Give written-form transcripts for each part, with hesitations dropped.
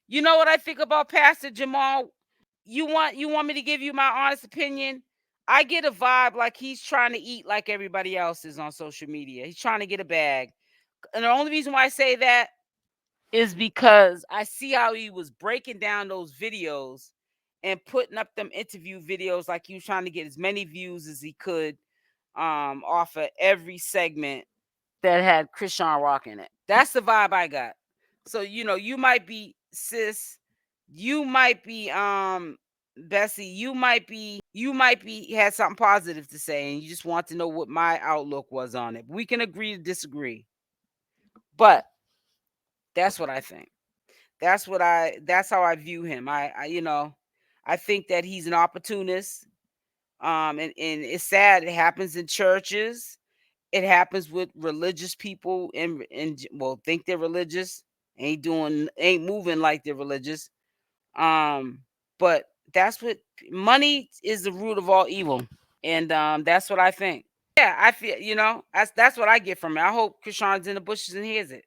You know what I think about Pastor Jamal? You want me to give you my honest opinion? I get a vibe like he's trying to eat like everybody else is on social media. He's trying to get a bag. And the only reason why I say that is because I see how he was breaking down those videos and putting up them interview videos like he was trying to get as many views as he could off of every segment that had Chrisean Rock in it. That's the vibe I got. So, you might be sis, you might be Bessie, you might be had something positive to say and you just want to know what my outlook was on it. We can agree to disagree. But that's what I think. That's how I view him. I think that he's an opportunist. And it's sad it happens in churches. It happens with religious people and well, think they're religious, ain't moving like they're religious. Um, but that's what money is the root of all evil. And that's what I think. Yeah, I feel that's what I get from it. I hope Krishan's in the bushes and hears it.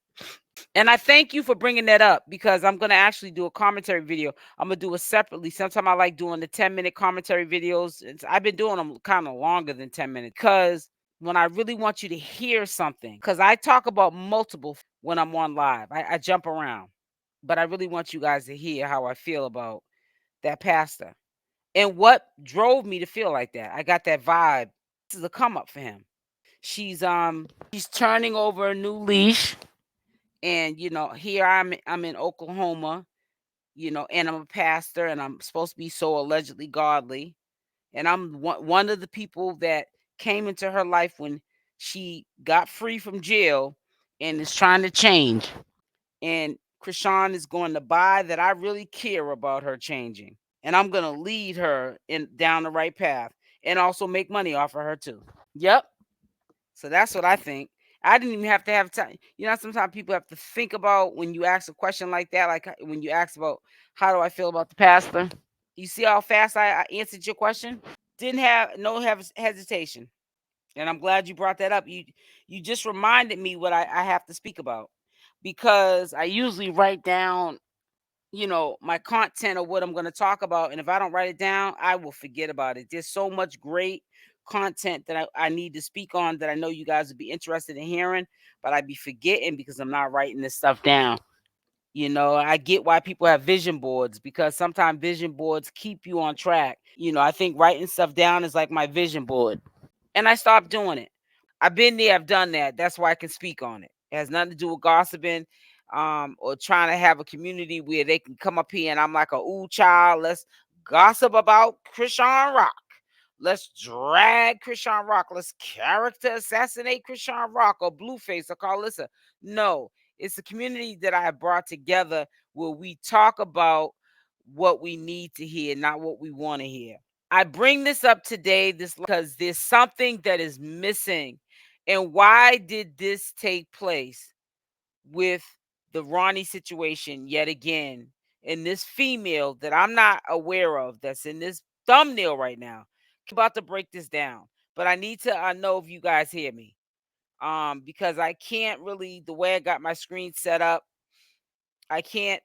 And I thank you for bringing that up because I'm going to actually do a commentary video. I'm going to do it separately. Sometimes I like doing the 10-minute commentary videos. I've been doing them kind of longer than 10 minutes because when I really want you to hear something, because I talk about multiple when I'm on live, I jump around, but I really want you guys to hear how I feel about that pastor and what drove me to feel like that. I got that vibe. This is a come up for him. She's turning over a new leash. And here I'm in Oklahoma, and I'm a pastor and I'm supposed to be so allegedly godly. And I'm one of the people that came into her life when she got free from jail and is trying to change. And Chrisean is going to buy that I really care about her changing. And I'm going to lead her in down the right path and also make money off of her too. Yep. So that's what I think. I didn't even have to have time. Sometimes people have to think about when you ask a question like that, like when you ask about how do I feel about the pastor. You see how fast I answered your question? Didn't have no hesitation. And I'm glad you brought that up. You just reminded me what I have to speak about because I usually write down my content or what I'm going to talk about. And if I don't write it down, I will forget about it. There's so much great content that I need to speak on that I know you guys would be interested in hearing, but I'd be forgetting because I'm not writing this stuff down. I get why people have vision boards because sometimes vision boards keep you on track. I think writing stuff down is like my vision board. And I stopped doing it. I've been there, I've done that. That's why I can speak on it. It has nothing to do with gossiping, or trying to have a community where they can come up here and I'm like a ooh child. Let's gossip about Chrisean Rock. Let's drag Chrisean Rock. Let's character assassinate Chrisean Rock or Blueface or Carlissa. No, it's a community that I have brought together where we talk about what we need to hear, not what we want to hear. I bring this up today because there's something that is missing. And why did this take place with the Ronny situation yet again? And this female that I'm not aware of that's in this thumbnail right now. I'm about to break this down, but I need to know if you guys hear me. Because I can't really, the way I got my screen set up, I can't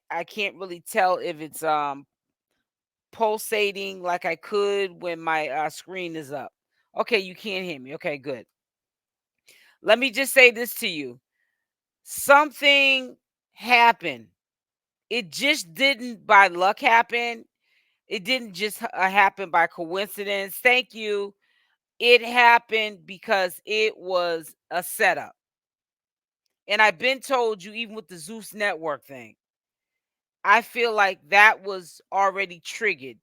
really tell if it's pulsating like I could when my screen is up. Okay, you can't hear me. Okay, good. Let me just say this to you. Something happened. It just didn't by luck happen. It didn't just happen by coincidence. Thank you. It happened because it was a setup. And I've been told you, even with the Zeus Network thing, I feel like that was already triggered.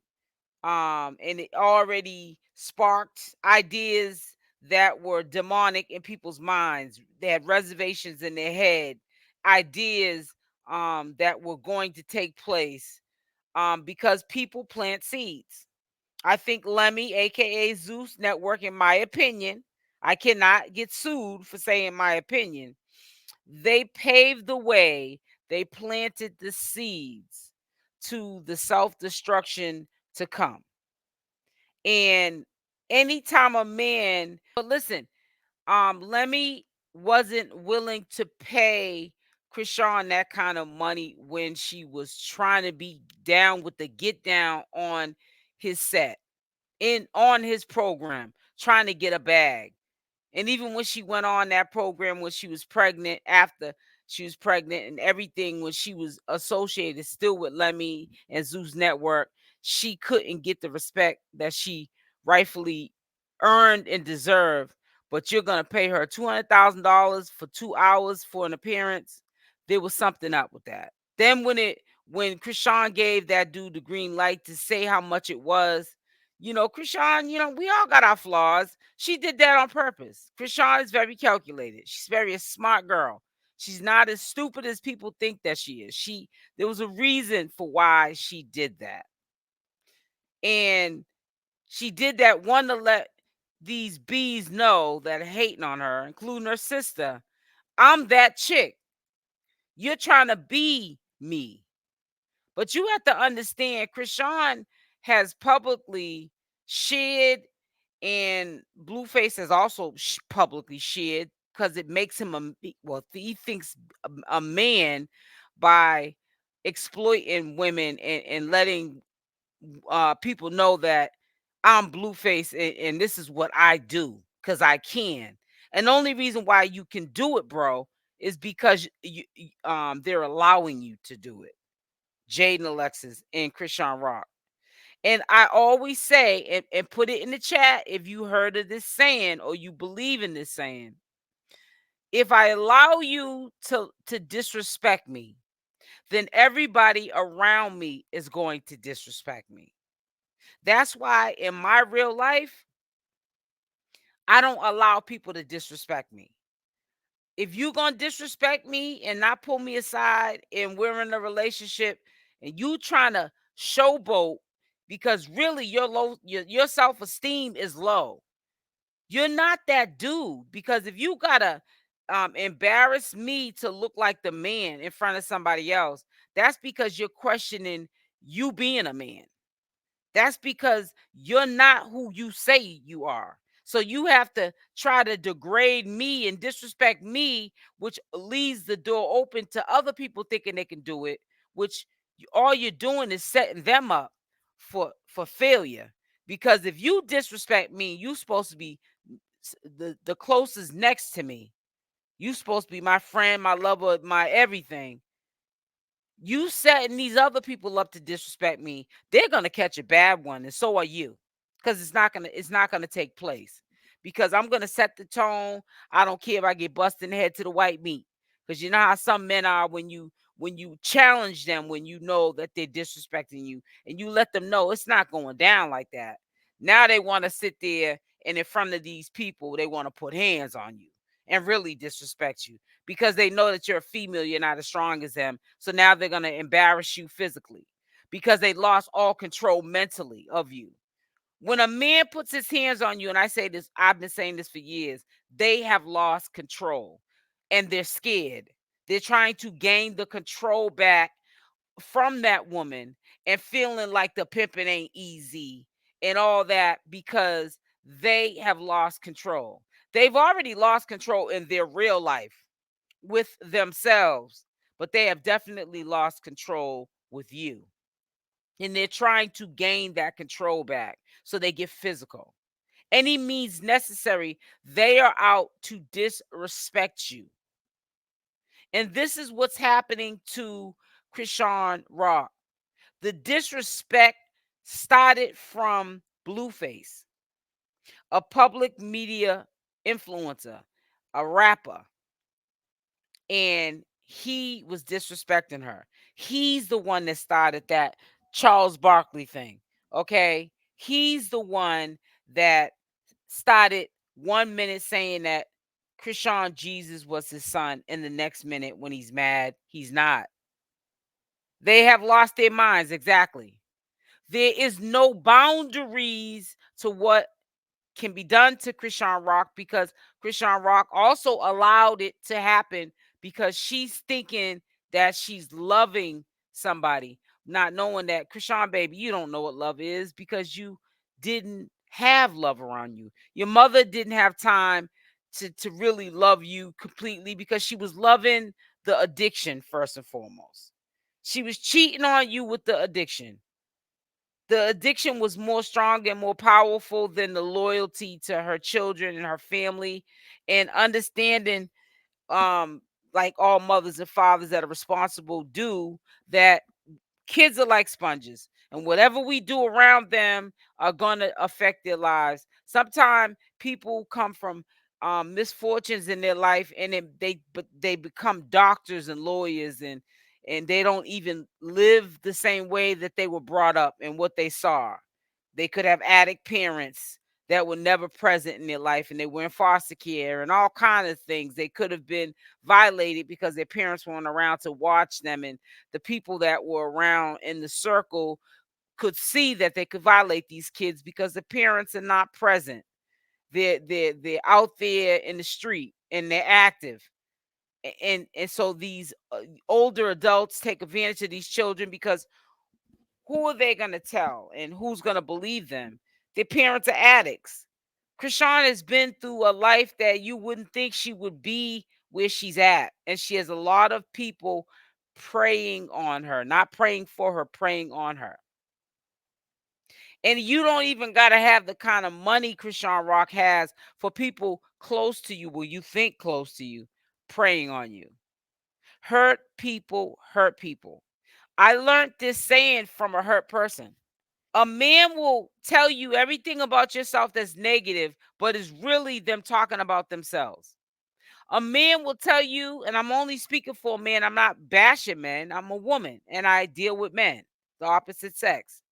And it already sparked ideas that were demonic in people's minds. They had reservations in their head, ideas that were going to take place because people plant seeds. I think Lemmy, aka Zeus Network, in my opinion, I cannot get sued for saying my opinion. They paved the way, they planted the seeds to the self destruction to come. And anytime a man, but listen, Lemmy wasn't willing to pay Chrisean that kind of money when she was trying to be down with the get down on his set, in on his program, trying to get a bag. And even when she went on that program when she was pregnant, after she was pregnant and everything, when she was associated still with Lemmy and Zeus Network, she couldn't get the respect that she rightfully earned and deserved. But you're gonna pay her $200,000 for 2 hours for an appearance. There was something up with that. Then when Chrisean gave that dude the green light to say how much it was, Chrisean, we all got our flaws. She did that on purpose. Chrisean is very calculated. She's very a smart girl. She's not as stupid as people think that she is. There was a reason for why she did that. And she did that one to let these bees know that are hating on her, including her sister. I'm that chick. You're trying to be me. But you have to understand, Chrisean has publicly shared, and Blueface has also publicly shared, because it makes him he thinks a man by exploiting women and letting people know that I'm Blueface, and this is what I do because I can. And the only reason why you can do it, bro, is because they're allowing you to do it. Jaidyn Alexis and Chrisean Rock. And I always say, and put it in the chat if you heard of this saying or you believe in this saying. If I allow you to disrespect me, then everybody around me is going to disrespect me. That's why in my real life, I don't allow people to disrespect me. If you're going to disrespect me and not pull me aside and we're in a relationship and you trying to showboat because really your self-esteem is low. You're not that dude, because if you got to embarrass me to look like the man in front of somebody else, that's because you're questioning you being a man. That's because you're not who you say you are. So you have to try to degrade me and disrespect me, which leaves the door open to other people thinking they can do it, which all you're doing is setting them up for failure. Because if you disrespect me, you supposed to be the closest next to me. You supposed to be my friend, my lover, my everything. You setting these other people up to disrespect me, they're gonna catch a bad one, and so are you, because it's not gonna take place. Because I'm gonna set the tone. I don't care if I get busted in the head to the white meat, because you know how some men are when you challenge them, when you know that they're disrespecting you, and you let them know it's not going down like that. Now they want to sit there and in front of these people, they want to put hands on you and really disrespect you because they know that you're a female, you're not as strong as them. So now they're going to embarrass you physically because they lost all control mentally of you. When a man puts his hands on you, and I say this, I've been saying this for years, they have lost control and they're scared. They're trying to gain the control back from that woman and feeling like the pimping ain't easy and all that because they have lost control. They've already lost control in their real life with themselves, but they have definitely lost control with you. And they're trying to gain that control back. So they get physical. Any means necessary, they are out to disrespect you. And this is what's happening to Chrisean Rock. The disrespect started from Blueface, a public media influencer, a rapper, and he was disrespecting her. He's the one that started that Charles Barkley thing. Okay. He's the one that started 1 minute saying that ChriseanRock was his son, and the next minute when he's mad, he's not. They have lost their minds. Exactly. There is no boundaries to what can be done to Chrisean Rock because Chrisean Rock also allowed it to happen because she's thinking that she's loving somebody, not knowing that Chrisean, baby, you don't know what love is because you didn't have love around you. Your mother didn't have time to really love you completely because she was loving the addiction first and foremost. She was cheating on you with the addiction. The addiction was more strong and more powerful than the loyalty to her children and her family, and understanding, um like all mothers and fathers that are responsible do, that kids are like sponges, and whatever we do around them are going to affect their lives. Sometimes people come from misfortunes in their life, and they become doctors and lawyers, and they don't even live the same way that they were brought up and what they saw. They could have addict parents that were never present in their life, and they were in foster care and all kind of things. They could have been violated because their parents weren't around to watch them, and the people that were around in the circle could see that they could violate these kids because the parents are not present. They're out there in the street and they're active. And so these older adults take advantage of these children because who are they going to tell and who's going to believe them? Their parents are addicts. Chrisean has been through a life that you wouldn't think she would be where she's at. And she has a lot of people praying on her, not praying for her, praying on her. And you don't even got to have the kind of money Chrisean Rock has for people close to you, well, you think close to you, praying on you. Hurt people hurt people. I learned this saying from a hurt person. A man will tell you everything about yourself that's negative, but it's really them talking about themselves. A man will tell you, and I'm only speaking for a man, I'm not bashing men, I'm a woman, and I deal with men, the opposite sex.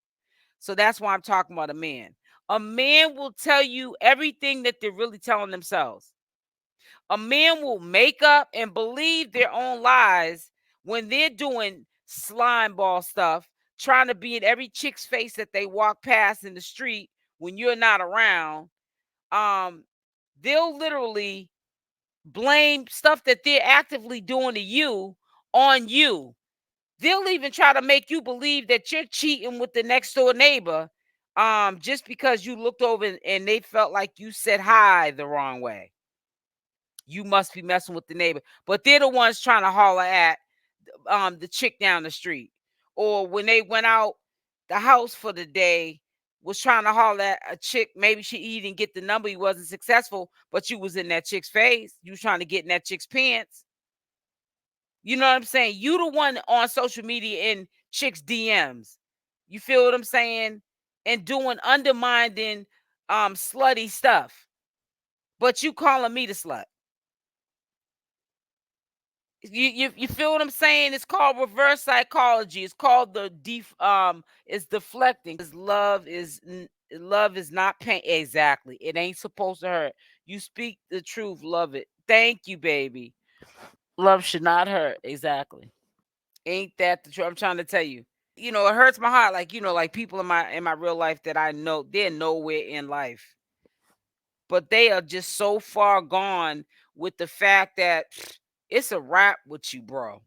So that's why I'm talking about a man. A man will tell you everything that they're really telling themselves. A man will make up and believe their own lies when they're doing slime ball stuff, trying to be in every chick's face that they walk past in the street when you're not around. Um, they'll literally blame stuff that they're actively doing to you on you. They'll even try to make you believe that you're cheating with the next door neighbor, just because you looked over and they felt like you said hi the wrong way. You must be messing with the neighbor. But they're the ones trying to holler at the chick down the street. Or when they went out the house for the day, was trying to holler at a chick. Maybe he didn't get the number, he wasn't successful, but you was in that chick's face. You was trying to get in that chick's pants. You know what I'm saying? You the one on social media in chicks' DMs. You feel what I'm saying? And doing undermining slutty stuff. But you calling me the slut. You feel what I'm saying? It's called reverse psychology. It's called it's deflecting. Love is not pain. Exactly. It ain't supposed to hurt. You speak the truth, love it. Thank you, baby. Love should not hurt. Exactly. Ain't that the truth? I'm trying to tell you. You know, it hurts my heart. Like, like people in my real life that I know, they're nowhere in life. But they are just so far gone with the fact that it's a wrap with you, bro.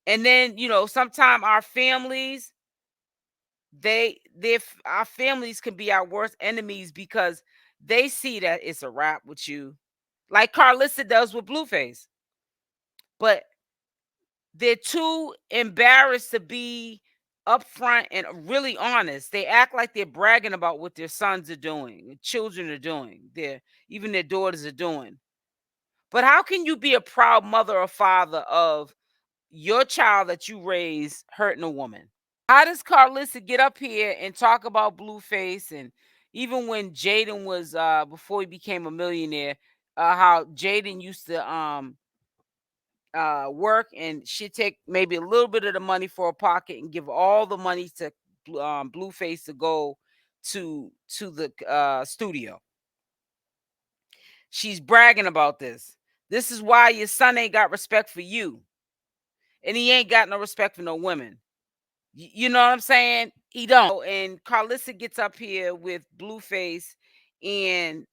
And then, sometimes our families, our families can be our worst enemies because they see that it's a wrap with you, like Carlissa does with Blueface. But they're too embarrassed to be upfront and really honest. They act like they're bragging about what their sons are doing, their children are doing, even their daughters are doing. But how can you be a proud mother or father of your child that you raised hurting a woman? How does Carlissa get up here and talk about Blueface? And even when Jaidyn was before he became a millionaire, how Jaidyn used to work and she'd take maybe a little bit of the money for her pocket and give all the money to Blueface to go to the studio. She's bragging about this. This is why your son ain't got respect for you, and he ain't got no respect for no women. You know what I'm saying? He don't. And Carlissa gets up here with Blueface and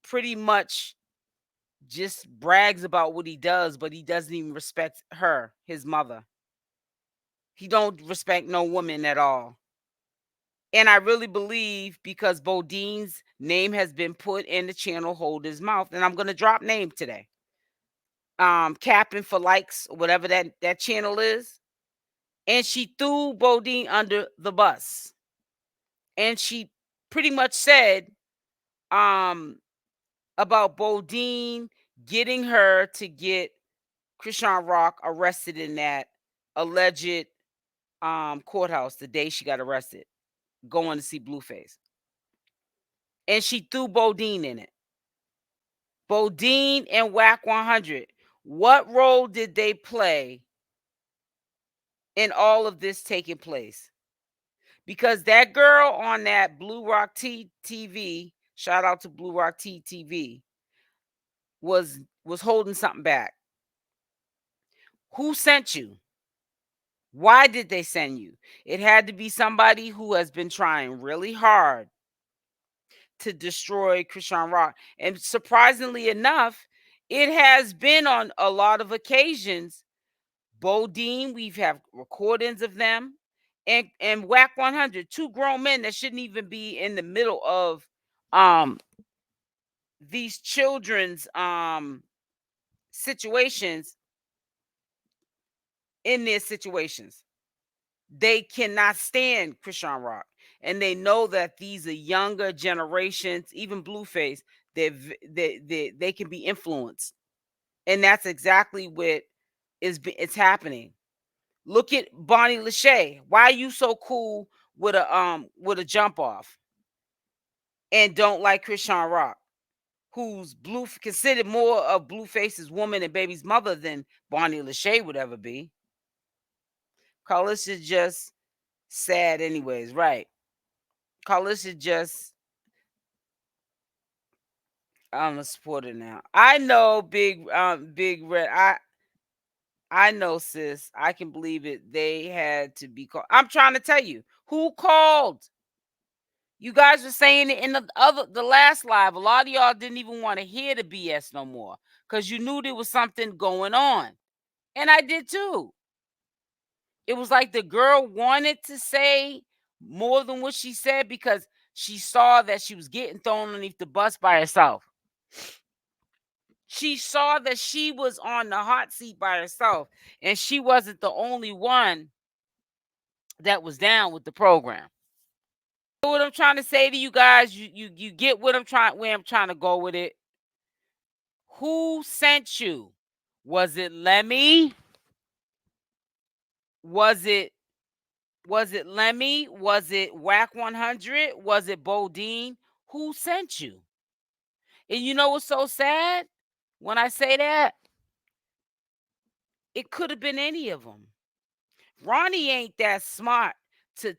pretty much just brags about what he does, but he doesn't even respect her, his mother. He don't respect no woman at all. And I really believe because Bowdean's name has been put in the channel holder's mouth, and I'm going to drop name today. capping for likes, or whatever that channel is. And she threw Bowdean under the bus. And she pretty much said about Bowdean getting her to get Chrisean Rock arrested in that alleged courthouse the day she got arrested, going to see Blueface. And she threw Bowdean in it. Bowdean and Wack 100. What role did they play in all of this taking place? Because that girl on that Blue Rock TV, shout out to Blue Rock TV, was holding something back. Who sent you? Why did they send you? It had to be somebody who has been trying really hard to destroy Chrisean Rock. And surprisingly enough, it has been on a lot of occasions. Bowdean, we've have recordings of them, and Wack 100, two grown men that shouldn't even be in the middle of these children's situations, in their situations. They cannot stand Chrisean Rock, and they know that these are younger generations, even Blueface, they can be influenced, and that's exactly what it's happening. Look at Bonnie Lachey. Why are you so cool with a jump off and don't like Chrisean Rock, who's considered more of Blueface's woman and baby's mother than Bonnie Lachey would ever be? Carlos is just sad anyways, right? Carlos is just, I'm a supporter now. I know, big red. I know, sis. I can believe it. They had to be called. I'm trying to tell you who called. You guys were saying it in the last live. A lot of y'all didn't even want to hear the BS no more because you knew there was something going on, and I did too. It was like the girl wanted to say more than what she said because she saw that she was getting thrown underneath the bus by herself. She saw that she was on the hot seat by herself, and she wasn't the only one that was down with the program. You know what I'm trying to say to you guys? You get what where I'm trying to go with it. Who sent you? Was it Lemmy? Was it Lemmy? Was it Wack 100? Was it Bowdean? Who sent you? And you know what's so sad? When I say that, it could have been any of them. Ronny ain't that smart to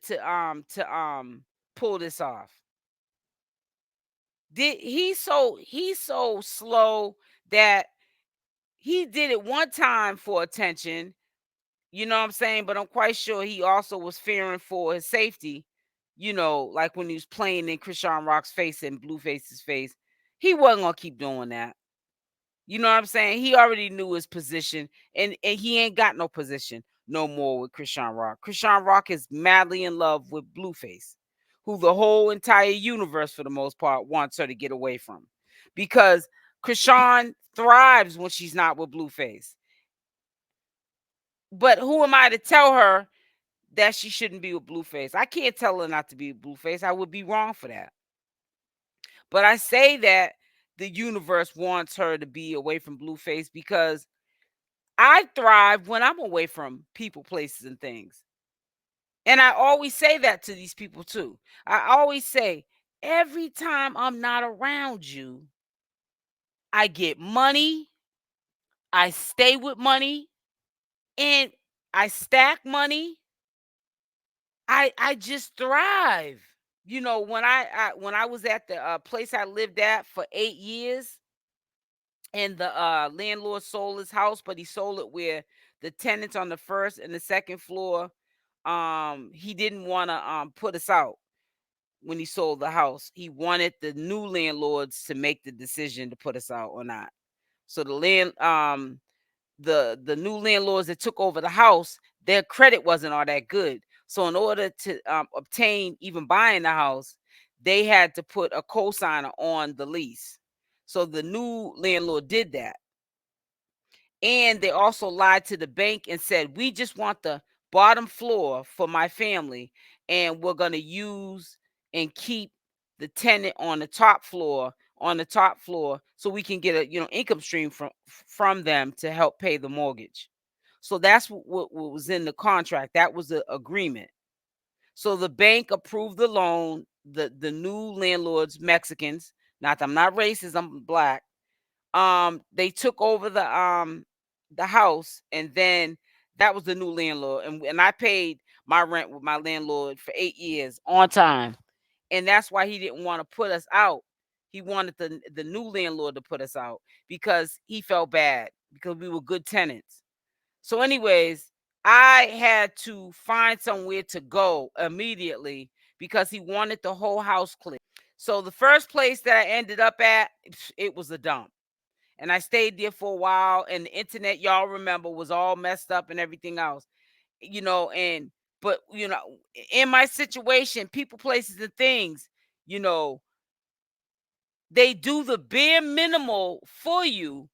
pull this off. He's so slow that he did it one time for attention, you know what I'm saying? But I'm quite sure he also was fearing for his safety, like when he was playing in Chrisean Rock's face and Blueface's face. He wasn't gonna keep doing that. You know what I'm saying? He already knew his position, and he ain't got no position no more with Chrisean Rock. Chrisean Rock is madly in love with Blueface, who the whole entire universe, for the most part, wants her to get away from, because Chrisean thrives when she's not with Blueface. But who am I to tell her that she shouldn't be with Blueface? I can't tell her not to be with Blueface. I would be wrong for that. But I say that the universe wants her to be away from Blueface because I thrive when I'm away from people, places, and things. And I always say that to these people too. I always say, every time I'm not around you, I get money, I stay with money, and I stack money. I just thrive. When I was at the place I lived at for 8 years, and the landlord sold his house, but he sold it where the tenants on the first and the second floor, he didn't want to put us out when he sold the house. He wanted the new landlords to make the decision to put us out or not. So the new landlords that took over the house, their credit wasn't all that good. So in order to obtain even buying the house, they had to put a cosigner on the lease. So the new landlord did that. And they also lied to the bank and said, we just want the bottom floor for my family, and we're going to use and keep the tenant on the top floor, so we can get a income stream from them to help pay the mortgage. So that's what was in the contract. That was the agreement. So the bank approved the loan. The new landlords, Mexicans, not I'm not racist, I'm black. They took over the house, and then that was the new landlord, and I paid my rent with my landlord for 8 years on time. And that's why he didn't want to put us out. He wanted the new landlord to put us out because he felt bad because we were good tenants. So anyways, I had to find somewhere to go immediately because he wanted the whole house clear. So the first place that I ended up at, it was a dump. And I stayed there for a while, and the internet, y'all remember, was all messed up and everything else. And but in my situation, people, places, and things, you know, they do the bare minimal for you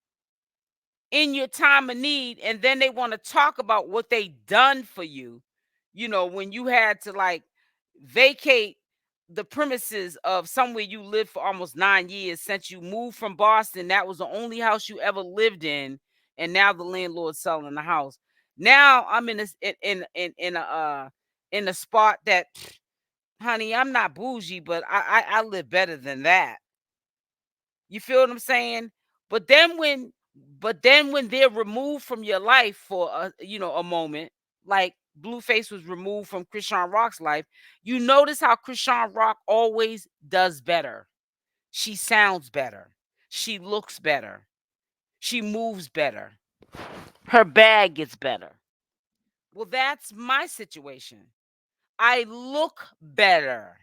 in your time of need, and then they want to talk about what they done for you, when you had to like vacate the premises of somewhere you lived for almost 9 years since you moved from Boston. That was the only house you ever lived in, and now the landlord's selling the house. Now I'm in this in a spot that, honey, I'm not bougie, but I live better than that. You feel what I'm saying? But then when they're removed from your life for a moment, like Blueface was removed from Chrisean Rock's life, you notice how Chrisean Rock always does better. She sounds better. She looks better. She moves better. Her bag gets better. Well, that's my situation. I look better.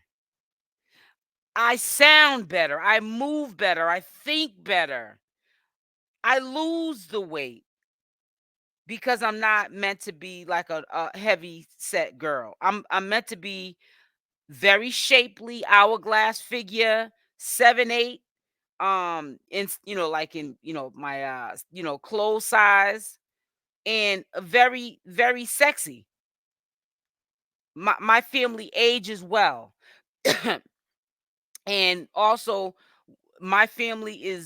I sound better. I move better. I think better. I lose the weight because I'm not meant to be like a heavy set girl. I'm meant to be very shapely, hourglass figure, 7'8", in like in my clothes size, and very, very sexy. My family ages well. And also my family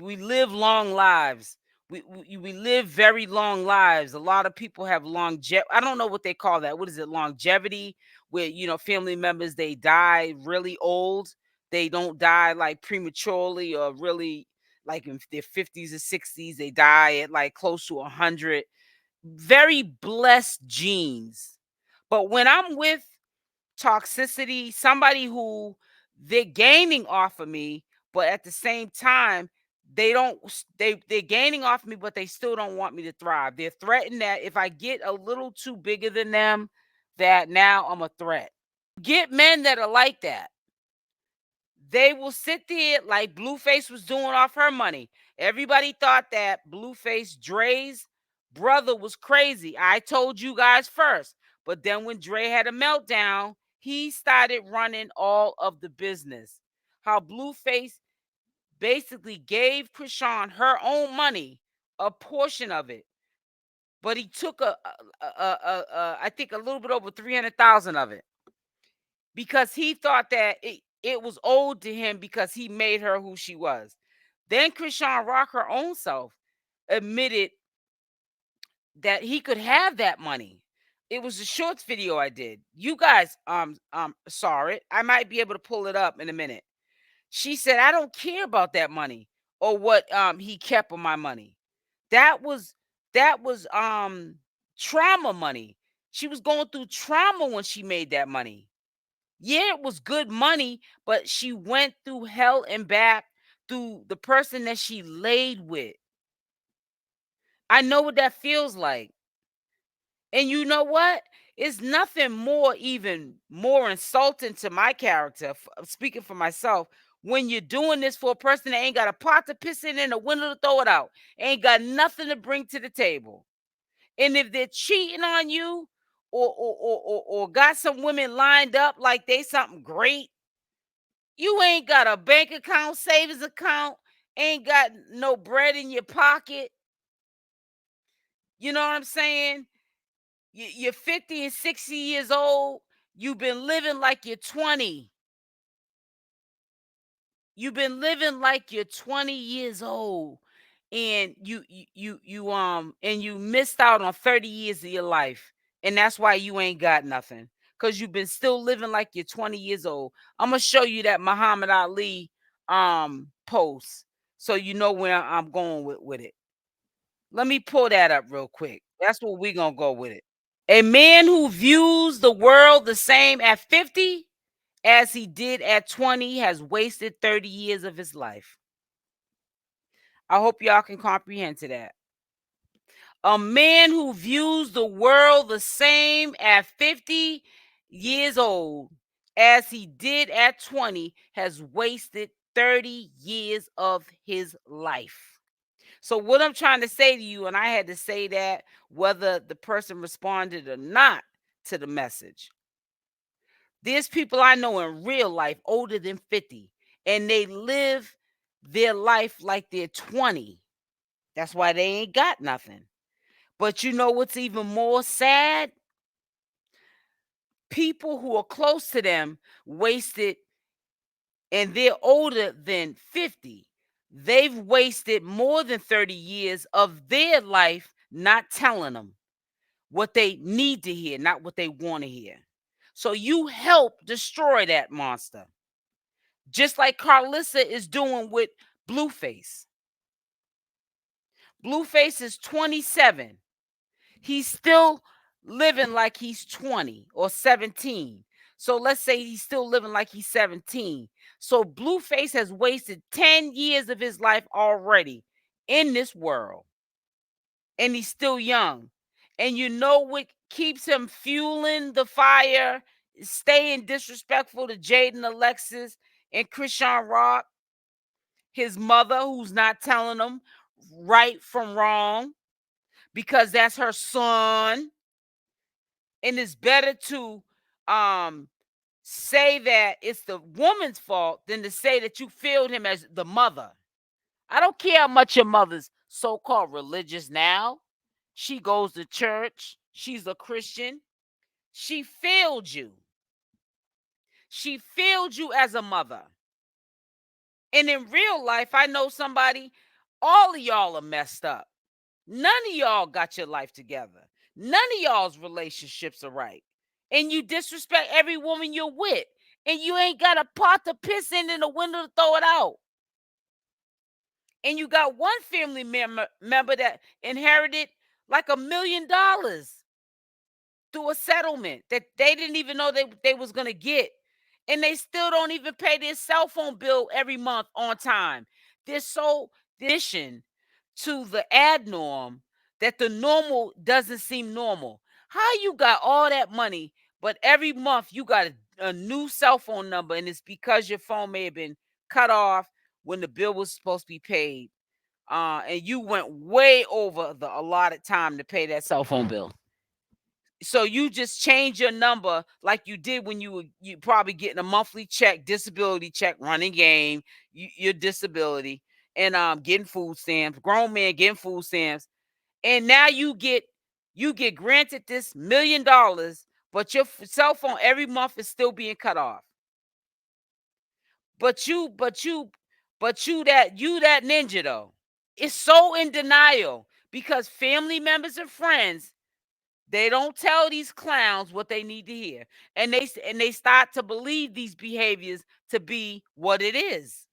we live long lives. We live very long lives. A lot of people have longevity. I don't know what they call that. What is it? Longevity, where family members, they die really old. They don't die like prematurely or really like in their 50s or 60s. They die at like close to 100. Very blessed genes. But when I'm with toxicity, somebody who they're gaining off of me, but at the same time, they don't they're gaining off me, but they still don't want me to thrive. They're threatened that if I get a little too bigger than them, that now I'm a threat. Get men that are like that. They will sit there like Blueface was doing off her money. Everybody thought that 𝗪𝗪𝗔𝗧𝗖𝗛 brother was crazy. I told you guys first. But then when Dre had a meltdown, he started running all of the business. How Blueface basically gave Chrisean her own money, a portion of it. But he took I think a little bit over 300,000 of it, because he thought that it was owed to him because he made her who she was. Then Chrisean Rock, her own self, admitted that he could have that money. It was a shorts video I did. You guys saw it. I might be able to pull it up in a minute. She said, I don't care about that money or what he kept of my money. That was trauma money. She was going through trauma when she made that money. Yeah, it was good money, but she went through hell and back through the person that she laid with. I know what that feels like. And you know what? It's nothing more, even more insulting to my character, speaking for myself, when you're doing this for a person that ain't got a pot to piss in and a window to throw it out, ain't got nothing to bring to the table. And if they're cheating on you, or got some women lined up like they something great, you ain't got a bank account, savings account, ain't got no bread in your pocket. You know what I'm saying? You're 50 and 60 years old. You've been living like you're 20. You've been living like you're 20 years old. And you missed out on 30 years of your life. And that's why you ain't got nothing. Because you've been still living like you're 20 years old. I'm gonna show you that Muhammad Ali post so you know where I'm going with it. Let me pull that up real quick. That's what we're gonna go with it. A man who views the world the same at 50 as he did at 20 has wasted 30 years of his life. I hope y'all can comprehend to that. A man who views the world the same at 50 years old as he did at 20 has wasted 30 years of his life. So what I'm trying to say to you, and I had to say that whether the person responded or not to the message. There's people I know in real life older than 50, and they live their life like they're 20. That's why they ain't got nothing. But you know what's even more sad? People who are close to them wasted, and they're older than 50. They've wasted more than 30 years of their life not telling them what they need to hear, not what they want to hear. So you help destroy that monster. Just like Carlissa is doing with Blueface. Blueface is 27. He's still living like he's 20 or 17. So let's say he's still living like he's 17. So Blueface has wasted 10 years of his life already in this world. And he's still young. And you know what keeps him fueling the fire, staying disrespectful to Jaidyn, Alexis, and CashApp? His mother, who's not telling him right from wrong because that's her son. And it's better to say that it's the woman's fault than to say that you failed him as the mother. I don't care how much your mother's so-called religious now. She goes to church. She's a Christian. She failed you. She failed you as a mother. And in real life, I know somebody, all of y'all are messed up. None of y'all got your life together. None of y'all's relationships are right. And you disrespect every woman you're with. And you ain't got a pot to piss in and a window to throw it out. And you got one family member that inherited like $1 million through a settlement that they didn't even know they was going to get. And they still don't even pay their cell phone bill every month on time. They're so addition to the ad norm that the normal doesn't seem normal. How you got all that money, but every month you got a new cell phone number, and it's because your phone may have been cut off when the bill was supposed to be paid, and you went way over the allotted time to pay that cell phone bill. So you just change your number like you did when you probably getting a monthly check, disability check, running game, your disability, and getting food stamps, grown man getting food stamps, and now you get granted this $1 million, but your cell phone every month is still being cut off. But you that ninja though, is so in denial because family members and friends, they don't tell these clowns what they need to hear. And they start to believe these behaviors to be what it is.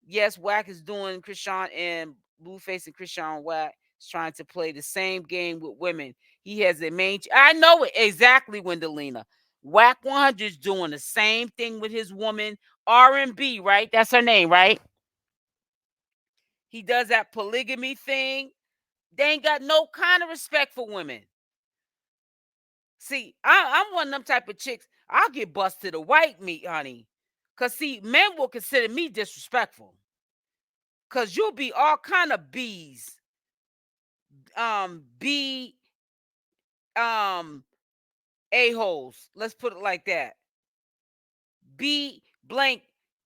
Yes, Wack is doing Chrisean and Blueface and Chrisean Wack is trying to play the same game with women. He has a main. I know it exactly, Wendelina. Wack 100 is doing the same thing with his woman R&B, right? That's her name, right? He does that polygamy thing. They ain't got no kind of respect for women. See, I'm one of them type of chicks. I'll get busted to white meat, honey. Because, see, men will consider me disrespectful. Because you'll be all kind of B's. B, a-holes. Let's put it like that. B blank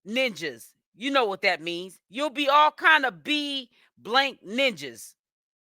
ninjas. You know what that means. You'll be all kind of B blank ninjas.